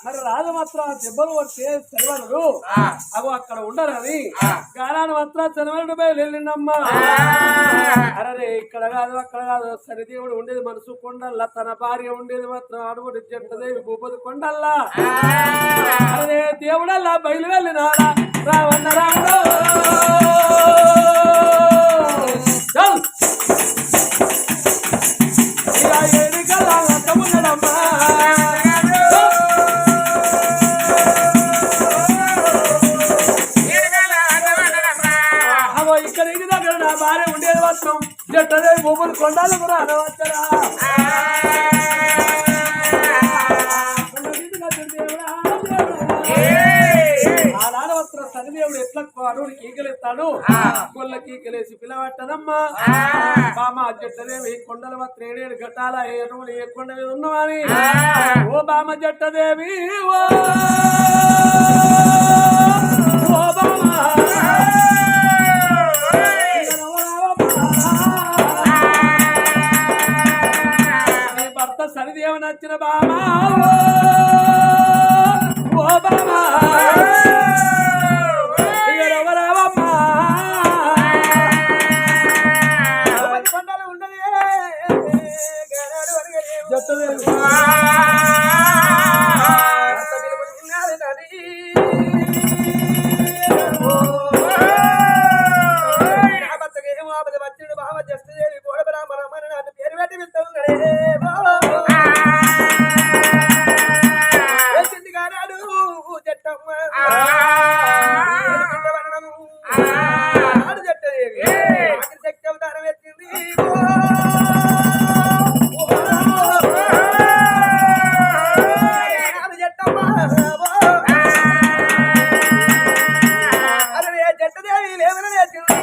మరి రాజు మాత్రం దెబ్బలు పడితే శనివారుడు అగో అక్కడ ఉండరు అని గారాన్ని మాత్రం శనివారుడు వెళ్ళిండమ్మా. అరే ఇక్కడ కాదు అక్కడ కాదు శనిదేవుడు ఉండేది మనసు కొండల్లా, తన భార్య ఉండేది మాత్రం అడుగుడు చెట్టదేవి భూపతి కొండల్లా. అరే దేవుడల్లా బయలు వెళ్ళినాడా రావణ రాముడు. జట్టదేవి భూములు కొండాలు కూడా అనవచ్చరా. ఆనాడవస్త్ర శనిదేవుడు ఎట్లా అడవుడు కీకలేస్తాడు, కొల్ల కీకలేసి పిలవట్టనమ్మా. బామ జట్టదేవి కొండల మాత్రం 7 ఘటాల ఏనుగులు ఏ కొండ మీద ఉన్నవాని. ఓ బామ జట్టదేవి ఓ బామ సరిదేవ నచ్చిన బామా ఓ బామా ఎవరవరవమ్మా కొండలు ఉండదు జట్టదేవి వచ్చిన బామ జట్టదేవి గోడ బ్రాహ్మణ నన్ను పేరు పెట్టి వెళ్తున్నాడే. శక్తి అవతారం ఎత్తింది. అరే జట్టదేవి లేవని ఎత్తింది.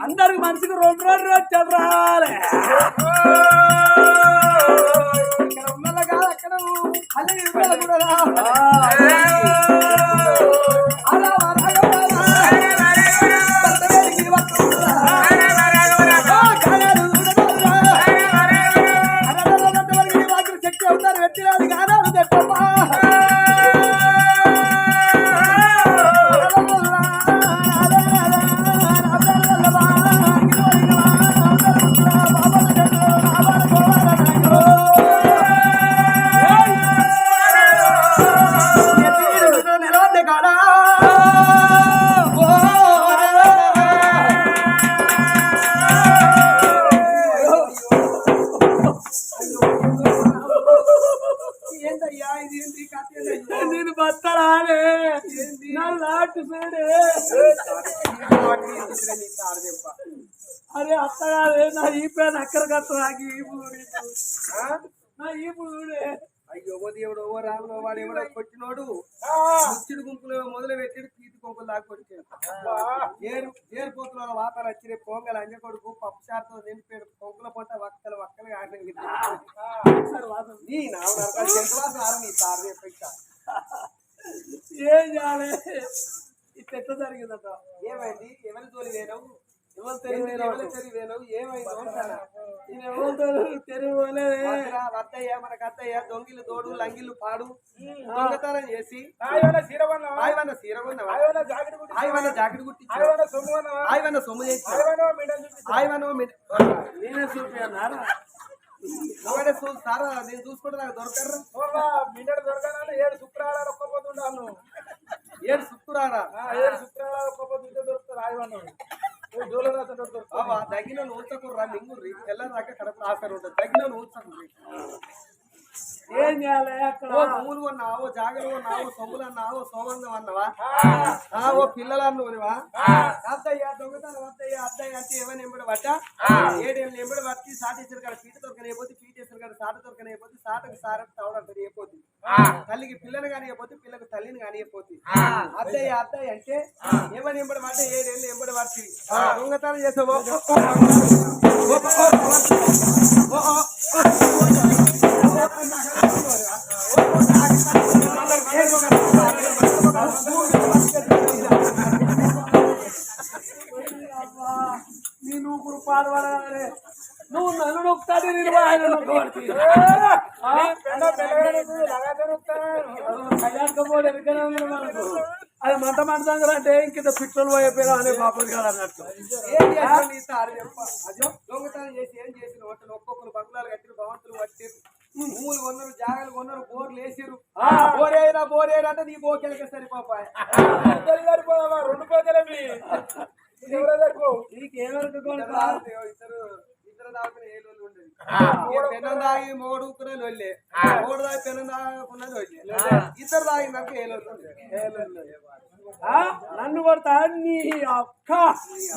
అందరికి మనిషికి 2 వచ్చారు రావాలి. ఇక్కడ ఉన్నదా కాదు అక్కడ అల్లి కూడా శక్తి అవుతారు పెట్టినాడు కానాడు తెప్పమ్మా. నేను బత్తరాలే నా లాట్ అరే అత్తగారే నా ఈ పేరు అక్కర కట్ట నాకు ఈ పూడి నా ఈ పూడే. అయ్యో దేవుడు ఓ రాముడు వాడు ఎవడో కొట్టినోడు ముచ్చిడి గుంపులు మొదలు పెట్టి తీతి కొంపులు దాకా కొట్టాడు. ఏరుపోతుల వాతాలు వచ్చి పొంగల్ అంజ కొడుకు పప్పు చారుతో నిండిపోయాడు. పొంగుల పొట్ట వక్కలు ఆడిన ఏం చేయాలి? ఇది ఎట్లా జరిగిందట? ఏమైంది? ఎవరి తోలి వేయడం అత్తయ్య మనకు అత్తయ్య దొంగిలు తోడు లంగిళ్ళు పాడు దొంగతనం చేసి ఆయవన్న జాకెట్ కుట్టి ఆయవన్న సొమ్ము చేసి నేనే చూపిన్నారా సారా నేను చూసుకుంటే నాకు దొరకరు దొరకాలంటే 7 శుక్రవారాలు ఒక్కపోతుండాను 7 శుక్రవారాలు ఒక్కపోతుంటే దొరుకుతారు ఆయవన్న తగిన ఊచకుర్రా మింగుర్రి తెల్లదాకా కడప ఆసరు ఉంటుంది తగిన ఊచకుర్రి ఏం చేయాలి అక్కడ పూలు కొన్నావో జాగలు కొన్నావో సొమ్ములు అన్నావో సోమందం అన్నవా ఓ పిల్లలు అన్నవా అత్తయ్య దొంగతనం అత్తయ్య అత్తయ్య అంటే ఏమైనా ఎంబడి పట్ట 7 ఏళ్ళు ఎంబడి పట్టి సాటేశ్వర కాడ పీట దొరకనైపోతే పీటేశ్వర కాడ సాట దొరకనైపోతే సాటకు సారకు తవడంటే అయిపోతుంది తల్లికి పిల్లని కానియపోతే పిల్లకు తల్లిని కానియపోతే అత్తయ్య అత్తయ్య అంటే ఏమైనా ఎంబడి పట్ట 7 ఏళ్ళు ఎంబడి పట్టి దొంగతనం చేసావో నీ నూకురు పాల్పడాలి నువ్వు నన్ను నొక్కుతాడు నేను ఆయన అది మంట మంటాం అంటే ఇంత పెట్రోల్ పోయిపోయినా అనే పాపలు కాదు అన్నట్టు దొంగతనం చేసి ఏం చేసిన ఒక్కొక్కరు బంగ్లాలు కట్టిరు భవంతులు కట్టిరు భూములు కొన్నారు జాగాలు కొన్నారు బోర్లు వేసిరు బోరేరా అంటే నీ బోకెలకే సరిపోపాయి 2 పోతలే ఇద్దరు దాకునే ఏ లోళ్ళు ఉండేది పెనం దాగి మూడు ఉక్కునే లోళ్ళే మూడు దాగి పెనం దాకున్నది లోళ్ళే ఇద్దరు దాగినాక ఏ లోళ్ళు నన్ను కొడతా నీ అక్క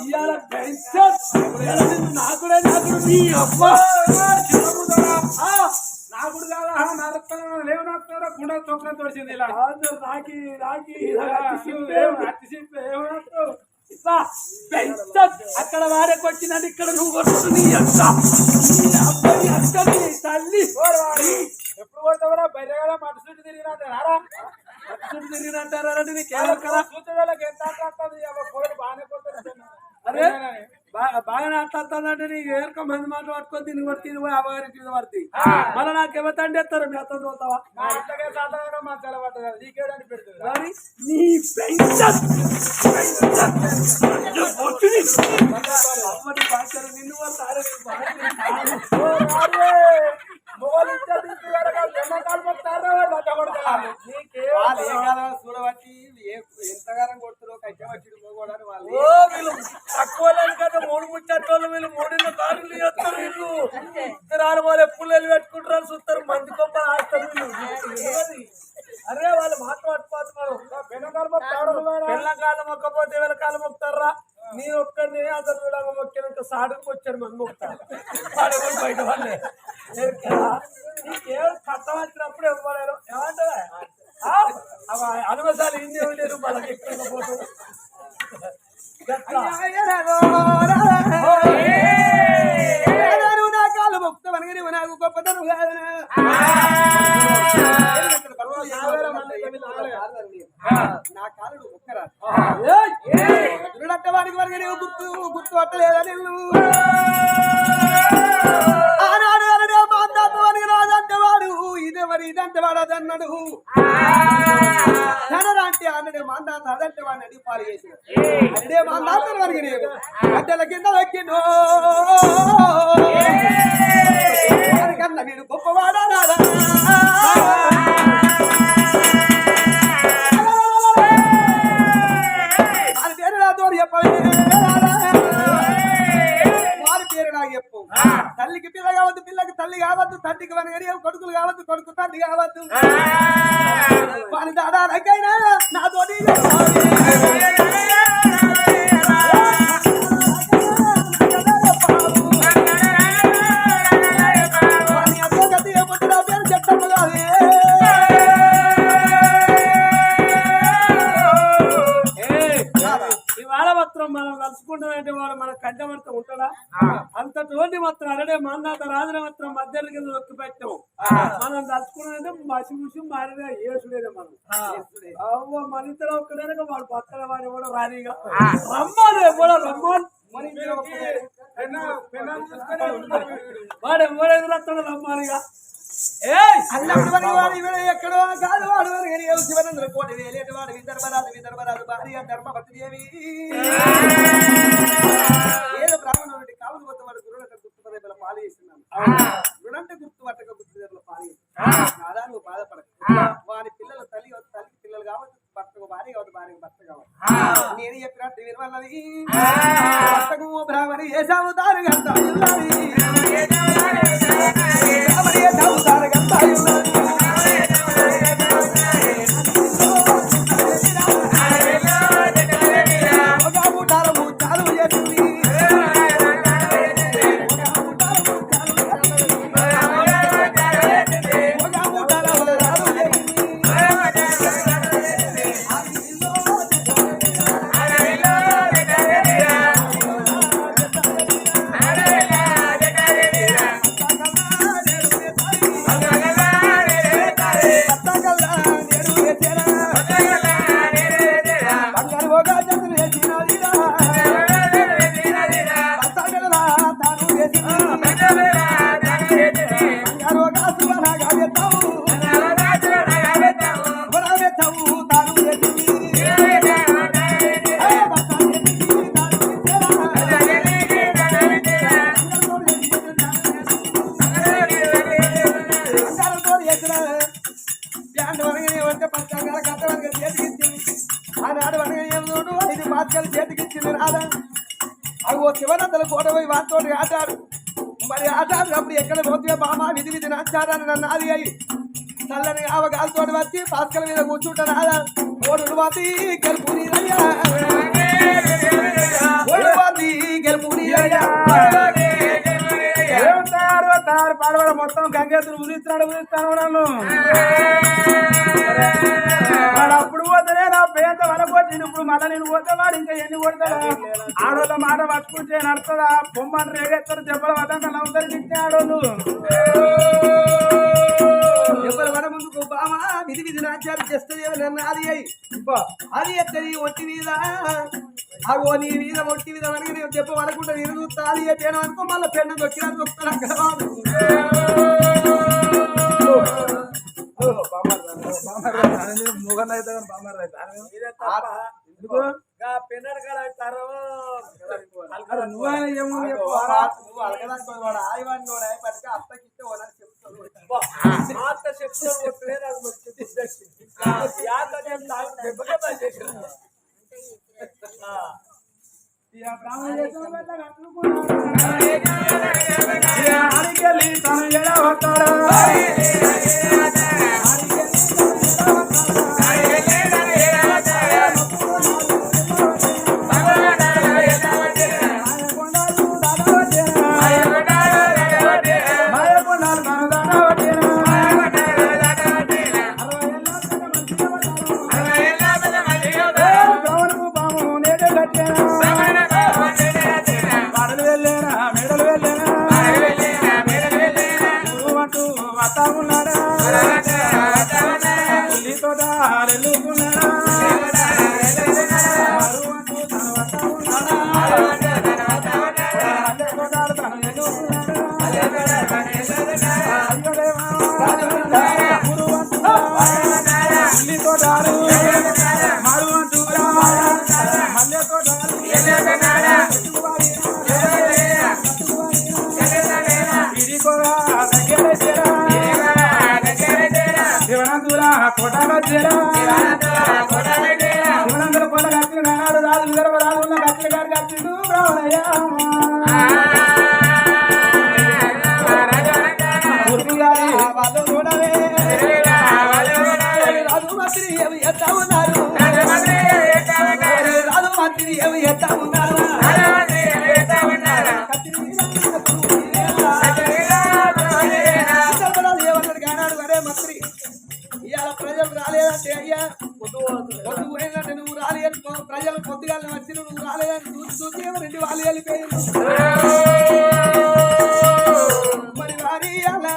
ఇవాళ నాకు నీ అక్క నాకుడు కాదా నరస్తాను లేవు నాకుతారా గుండె తొక్కడం తోడిచింది ఇలా రాకి అక్కడ వాడకి వచ్చిందంటే ఇక్కడ నువ్వు కొడుతుంది తల్లి ఎప్పుడు కొడతావరా బయట కదా మటు చుట్టూ తిరిగినారా తిరిగినట్టారా కదా చూసేవాళ్ళకి ఎంత బాగానే కొడుతుంది అరే బాగా మాట్లాడుతానంటే నీకు ఏరక మంది మాట పట్టుకొని తిని కూడా తిని పోయి అమ్మగారికి పడుతుంది మళ్ళీ నాకు ఎవరితండి ఎత్తారు మీ అత్తం చూస్తావా మా తెలబడ్డ నీకేదని పెడుతుంది కానీ నీ నిన్ను చూడబట్టి ఎంతగానం కొడుతున్నావు కట్టబట్టి పోగొడని వాళ్ళు తక్కువ కదా 3 ముచ్చట్లు వీళ్ళు 3 కార్లు చేస్తారు వీళ్ళు ఇద్దరు వాళ్ళు ఎప్పుడు పెట్టుకుంటారు చూస్తారు మంది గొప్ప ఆస్తారు వీళ్ళు అరే వాళ్ళు మాట్లాడుతున్నారు పిల్లకాలం మొక్కపోతే వీళ్ళకాలం మొక్కుతారా నేను ఒక్కరిని అతను విధంగా మొక్కినాక సాడుకు వచ్చాను మంది మొక్కుతారు బయట వాళ్ళే నీకేం కట్టం వచ్చినప్పుడు ఇవ్వలేరు ఏమంటారా అనుమసాలు ఏం చేయలేరు మనకి ఎక్కువ పోతు నా కాలు మొక్కుతామని నాకు గొప్పతనం నా కాలు మొక్కరా వాడికి వరకు నీవు గుర్తు పట్టలేదని ఆనాడు అనడే మాందానికి రాదంటే వాడు ఇదేమని ఇదంటే వాడు అదన్నాడు అంటే అన్నడే మాందాత అదంటే వాడిని అడిగి పాలు చేసిన అదే మాందాత వరకు నేను గడ్డల కింద దక్కిండు కన్నా వీడు గొప్పవాడా తల్లికి పిల్ల కావద్దు పిల్లకి తల్లి కావద్దు తండ్రికి వనగడి కొడుకులు కావద్దు కొడుకు తండ్రి కావద్దు వాని దాడాలకైనా నాతోటి చెప్తాము కాదు ఇవాళ మాత్రం మనం కలుసుకుంటామంటే వాడు మన కంటమంతా ఉంటాడా అంతటి మాత్రం అరడే మాందాత రాజుల మాత్రం మధ్యలో కింద నొక్కి పెట్టాం మనం కలుసుకున్నామంటే మసి ముసి మారినా ఏసులేదే మనం అవ్వ మన ఇద్దరు ఒక్కడే వాడు పక్కన వాడు కూడా రానిగా రమ్మను కూడా రమ్మని మరి ఇద్దరు ఒక్కడే. పెన్నాలు చూసుకొని వాడు ఎదురత్తాడు రమ్మాలిగా అల్లప్పుడు మరి వాడు ఇవిడ ఎక్కడో కాదు వాడు శివనంద్ర కోటి వేలేటి వాడు విదర్భరాజు భార్య ధర్మపతి దేవి ఏదో బ్రాహ్మణుడి కావులు పోతే వాడు గురుడంటే గుర్తుపడే పాలు చేస్తున్నాను గురుడంటే గుర్తుపట్టక గుర్తుదేవుల పాలు చేస్తున్నాను నువ్వు బాధపడకు వాడి పిల్లల తల్లికి పిల్లలు కావచ్చు భర్తకు భార్య కావచ్చు భార్యకు భర్త కావచ్చు నేను చెప్పినట్టు వినవన్నది భర్తకు బ్రాహ్మణి ఏ సాగుతారు కదా ఆనాడు అనగడు ఇది బాధ్యతలు చేతికిచ్చింది రాదా అగో శివనందల కోట పోయి వాటితో ఆటాడు మరి ఆటాడినప్పుడు ఎక్కడ పోతే బామా విధి నాచారాన్ని నన్ను ఆది అయ్యి నల్లని ఆవగాలతో వచ్చి పాస్కల మీద కూర్చుంటా రాదా ఓడు వాతి గెలుపుని పాడవాడు మొత్తం గంగేతులు ఉదిస్తాడు నన్ను వాడు అప్పుడు పోతేనే నా పేద వలకొచ్చి ఇప్పుడు మళ్ళీ నేను పోతే వాడు ఇంకా ఎన్ని కొడతాడా ఆడోళ్ళ మాట పట్టుకుంటే నడుతుందా బొమ్మను రేగెత్తారు దెబ్బల వదంగా నవ్వుతారు ఇచ్చే ఆడోళ్ళు ఎవరు మన ముందుకు బామా విధి నాచారు చేస్తుంది నన్ను అది అయ్యి అది ఎత్తది ఒట్టి మీద అగో నీ మీద ఒట్టి మీద మనకి నేను చెప్ప వరకుంటా నేను చూస్తా అది అయిపోయాను అనుకో మళ్ళీ పెన్ను దొక్కినా దొక్కుతాను ముగన్ అయితే బామర్ పెన్నడు కాడ అవుతారు నువ్వైనా ఏమో నువ్వు అలగదాడు ఆయవాడిని పట్టుక అత్తకిస్తే ఓనని చెప్తాను తను ఎలా వస్తాడు శివనందర కొండ కట్టిన నాడు రాజు విదర్భ రాజు ఉన్న కట్టిన గారు కట్టిండు రావణయ్య వాళ్ళు చూడవే రాజు మంత్రి ఏమి ఎత్తా ఉన్నారు రాజు మంత్రి ఏమి ఎత్తా ఉన్నారు ఏమన్నాడు కానాడు అరే మంత్రి ఇవాళ ప్రజలు రాలేదంటే అయ్యా పొద్దు పోయిందంటే నువ్వు రాలేదని ప్రజలు పొద్దుగా వచ్చి నువ్వు రాలేదని చూసి రెండు వాళ్ళు వెళ్ళిపోయింది మరి వారి అలా